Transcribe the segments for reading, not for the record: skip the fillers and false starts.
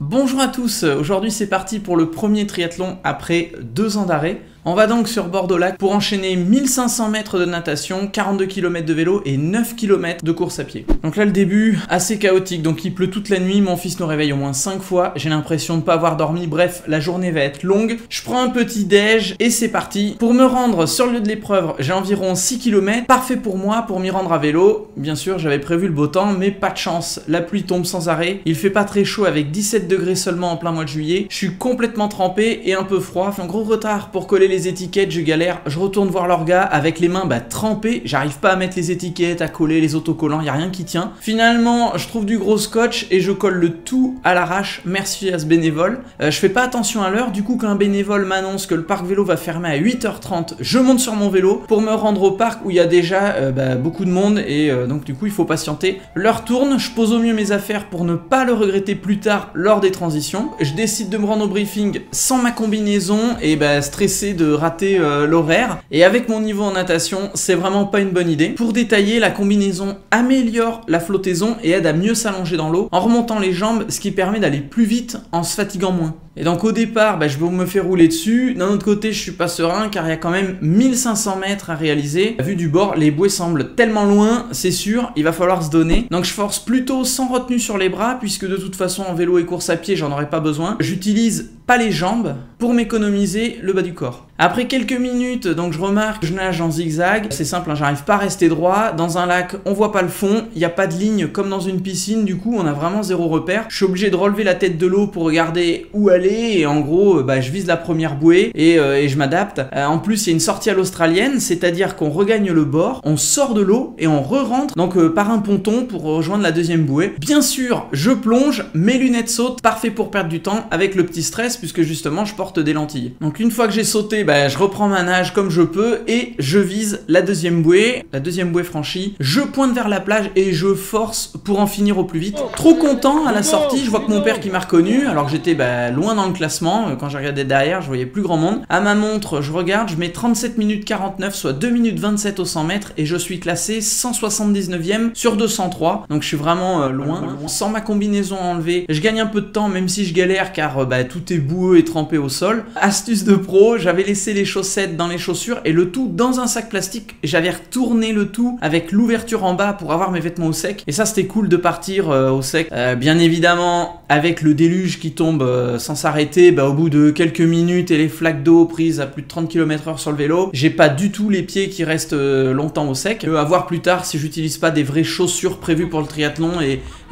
Bonjour à tous, aujourd'hui c'est parti pour le premier triathlon après 2 ans d'arrêt. On va donc sur Bordeaux-Lac pour enchaîner 1500 mètres de natation, 42 km de vélo et 9 km de course à pied. Donc là le début, assez chaotique, donc il pleut toute la nuit, mon fils nous réveille au moins 5 fois, j'ai l'impression de ne pas avoir dormi, bref, la journée va être longue. Je prends un petit déj et c'est parti. Pour me rendre sur le lieu de l'épreuve, j'ai environ 6 km, parfait pour moi pour m'y rendre à vélo. Bien sûr, j'avais prévu le beau temps, mais pas de chance, la pluie tombe sans arrêt, il fait pas très chaud avec 17 degrés seulement en plein mois de juillet, je suis complètement trempé et un peu froid, fait un gros retard pour coller les étiquettes, je galère, je retourne voir leur gars avec les mains trempées, j'arrive pas à mettre les étiquettes, à coller les autocollants, y a rien qui tient. Finalement, je trouve du gros scotch et je colle le tout à l'arrache, merci à ce bénévole. Je fais pas attention à l'heure, du coup quand un bénévole m'annonce que le parc vélo va fermer à 8h30, je monte sur mon vélo pour me rendre au parc où il y a déjà beaucoup de monde et donc du coup il faut patienter. L'heure tourne, je pose au mieux mes affaires pour ne pas le regretter plus tard lors des transitions. Je décide de me rendre au briefing sans ma combinaison et stressé de rater l'horaire. Et avec mon niveau en natation, c'est vraiment pas une bonne idée. Pour détailler, la combinaison améliore la flottaison et aide à mieux s'allonger dans l'eau en remontant les jambes, ce qui permet d'aller plus vite en se fatiguant moins. Et donc au départ, je me fais rouler dessus. D'un autre côté, je suis pas serein car il y a quand même 1500 mètres à réaliser. Vu du bord, les bouées semblent tellement loin, c'est sûr, il va falloir se donner. Donc je force plutôt sans retenue sur les bras puisque de toute façon en vélo et course à pied, j'en aurai pas besoin. J'utilise pas les jambes pour m'économiser le bas du corps. Après quelques minutes, donc je remarque que je nage en zigzag. C'est simple, j'arrive pas à rester droit. Dans un lac, on voit pas le fond, il n'y a pas de ligne comme dans une piscine, du coup on a vraiment zéro repère. Je suis obligé de relever la tête de l'eau pour regarder où aller et en gros je vise la première bouée et je m'adapte. En plus il y a une sortie à l'australienne, c'est-à-dire qu'on regagne le bord, on sort de l'eau et on re-rentre donc par un ponton pour rejoindre la deuxième bouée. Bien sûr, je plonge, mes lunettes sautent, parfait pour perdre du temps avec le petit stress puisque justement je porte des lentilles. Donc une fois que j'ai sauté, je reprends ma nage comme je peux et je vise la deuxième bouée. La deuxième bouée franchie, je pointe vers la plage et je force pour en finir au plus vite. Trop content à la sortie, je vois que mon père qui m'a reconnu alors que j'étais loin dans le classement. Quand j'ai regardé derrière, je voyais plus grand monde. À ma montre, je regarde, je mets 37 minutes 49, soit 2 minutes 27 au 100 mètres et je suis classé 179e sur 203. Donc je suis vraiment loin. Sans ma combinaison enlevée, je gagne un peu de temps même si je galère car tout est boueux et trempé au sol. Astuce de pro, j'avais laissé les chaussettes dans les chaussures et le tout dans un sac plastique. J'avais retourné le tout avec l'ouverture en bas pour avoir mes vêtements au sec. Et ça c'était cool de partir au sec. Bien évidemment, avec le déluge qui tombe sans s'arrêter, au bout de quelques minutes et les flaques d'eau prises à plus de 30 km/h sur le vélo, j'ai pas du tout les pieds qui restent longtemps au sec. À voir plus tard si j'utilise pas des vraies chaussures prévues pour le triathlon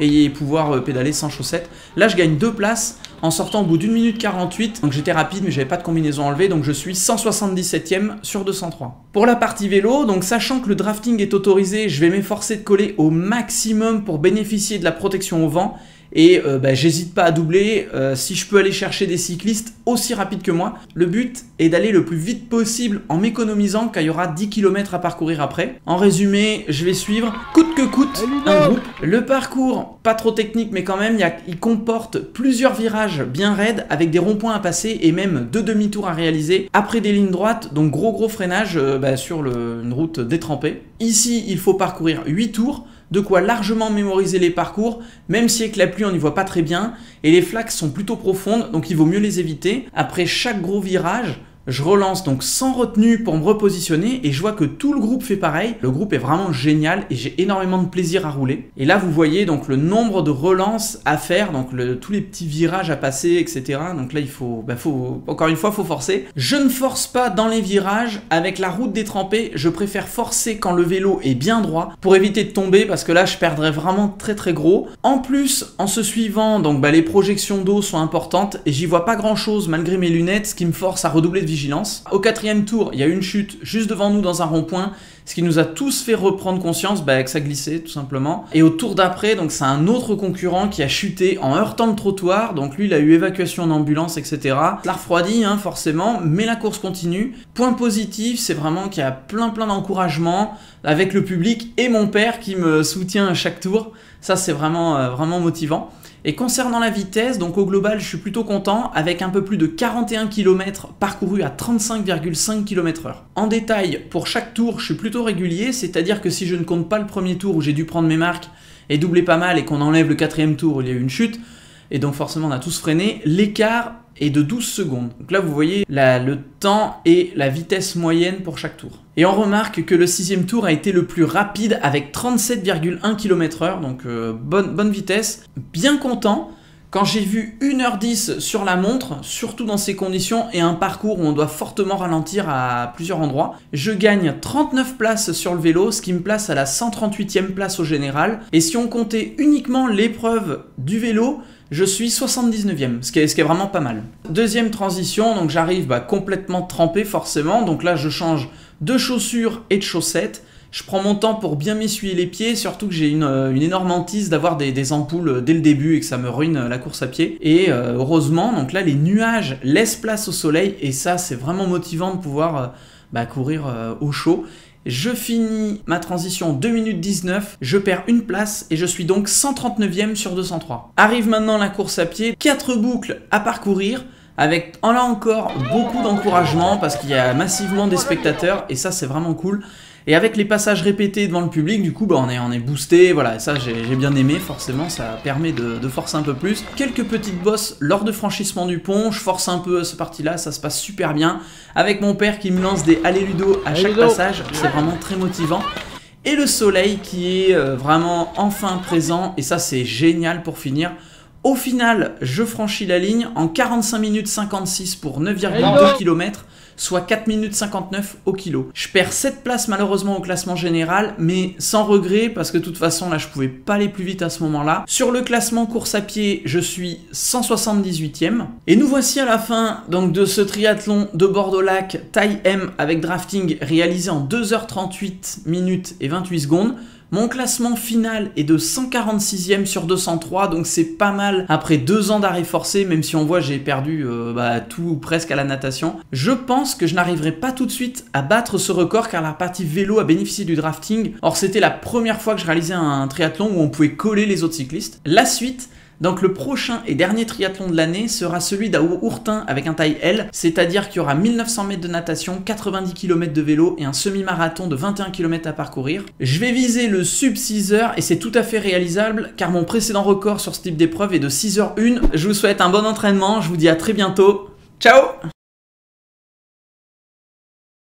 et pouvoir pédaler sans chaussettes. Là je gagne 2 places en sortant au bout d'1 minute 48, donc j'étais rapide mais j'avais pas de combinaison enlevée, donc je suis 177e sur 203. Pour la partie vélo, donc sachant que le drafting est autorisé, je vais m'efforcer de coller au maximum pour bénéficier de la protection au vent. Et j'hésite pas à doubler si je peux aller chercher des cyclistes aussi rapides que moi. Le but est d'aller le plus vite possible en m'économisant car il y aura 10 km à parcourir après. En résumé, je vais suivre coûte que coûte un groupe. Le parcours, pas trop technique mais quand même, il comporte plusieurs virages bien raides avec des ronds-points à passer et même 2 demi-tours à réaliser après des lignes droites, donc gros freinage sur une route détrempée. Ici, il faut parcourir 8 tours. De quoi largement mémoriser les parcours, même si avec la pluie on n'y voit pas très bien, et les flaques sont plutôt profondes, donc il vaut mieux les éviter. Après chaque gros virage, je relance donc sans retenue pour me repositionner et je vois que tout le groupe fait pareil. Le groupe est vraiment génial et j'ai énormément de plaisir à rouler. Et là vous voyez donc le nombre de relances à faire, donc tous les petits virages à passer, etc. Donc là il faut, encore une fois, faut forcer. Je ne force pas dans les virages. Avec la route détrempée, je préfère forcer quand le vélo est bien droit pour éviter de tomber parce que là je perdrais vraiment très gros. En plus, en se suivant, donc les projections d'eau sont importantes et j'y vois pas grand chose malgré mes lunettes, ce qui me force à redoubler de vigilance. Au 4e tour, il y a une chute juste devant nous dans un rond-point, ce qui nous a tous fait reprendre conscience que ça glissait tout simplement. Et au tour d'après, donc c'est un autre concurrent qui a chuté en heurtant le trottoir, donc lui il a eu évacuation en ambulance, etc. Ça refroidit forcément, mais la course continue. Point positif, c'est vraiment qu'il y a plein d'encouragement avec le public et mon père qui me soutient à chaque tour. Ça c'est vraiment motivant. Et concernant la vitesse, donc au global, je suis plutôt content avec un peu plus de 41 km parcourus à 35,5 km/h. En détail, pour chaque tour, je suis plutôt régulier, c'est-à-dire que si je ne compte pas le premier tour où j'ai dû prendre mes marques et doubler pas mal et qu'on enlève le 4e tour où il y a eu une chute, et donc forcément on a tous freiné. L'écart est de 12 secondes. Donc là vous voyez le temps et la vitesse moyenne pour chaque tour. Et on remarque que le 6e tour a été le plus rapide avec 37,1 km/h, donc bonne vitesse. Bien content. Quand j'ai vu 1h10 sur la montre, surtout dans ces conditions et un parcours où on doit fortement ralentir à plusieurs endroits, je gagne 39 places sur le vélo, ce qui me place à la 138e place au général. Et si on comptait uniquement l'épreuve du vélo, je suis 79e, ce qui est vraiment pas mal. Deuxième transition, donc j'arrive complètement trempé forcément, donc là je change de chaussures et de chaussettes. Je prends mon temps pour bien m'essuyer les pieds, surtout que j'ai une énorme hantise d'avoir des ampoules dès le début et que ça me ruine la course à pied. Et heureusement, donc là, les nuages laissent place au soleil et ça, c'est vraiment motivant de pouvoir courir au chaud. Je finis ma transition 2 minutes 19, je perds une place et je suis donc 139e sur 203. Arrive maintenant la course à pied, 4 boucles à parcourir. Avec là encore beaucoup d'encouragement parce qu'il y a massivement des spectateurs et ça c'est vraiment cool. Et avec les passages répétés devant le public, du coup on est boosté, voilà, et ça j'ai bien aimé, forcément ça permet de forcer un peu plus. Quelques petites bosses lors de franchissement du pont, je force un peu ce parti-là, ça se passe super bien. Avec mon père qui me lance des allez Ludo à chaque passage, c'est vraiment très motivant. Et le soleil qui est vraiment enfin présent, et ça c'est génial pour finir. Au final, je franchis la ligne en 45 minutes 56 pour 9,2 km, soit 4 minutes 59 au kilo. Je perds 7 places malheureusement au classement général, mais sans regret parce que de toute façon là je pouvais pas aller plus vite à ce moment-là. Sur le classement course à pied, je suis 178e. Et nous voici à la fin donc de ce triathlon de Bordeaux-Lac taille M avec drafting réalisé en 2h38 minutes et 28 secondes. Mon classement final est de 146e sur 203, donc c'est pas mal après 2 ans d'arrêt forcé, même si on voit j'ai perdu tout ou presque à la natation. Je pense que je n'arriverai pas tout de suite à battre ce record car la partie vélo a bénéficié du drafting. Or c'était la première fois que je réalisais un triathlon où on pouvait coller les autres cyclistes. La suite, donc le prochain et dernier triathlon de l'année sera celui d'Ourtin avec un taille L, c'est-à-dire qu'il y aura 1900 mètres de natation, 90 km de vélo et un semi-marathon de 21 km à parcourir. Je vais viser le sub 6 heures et c'est tout à fait réalisable car mon précédent record sur ce type d'épreuve est de 6h01. Je vous souhaite un bon entraînement, je vous dis à très bientôt. Ciao!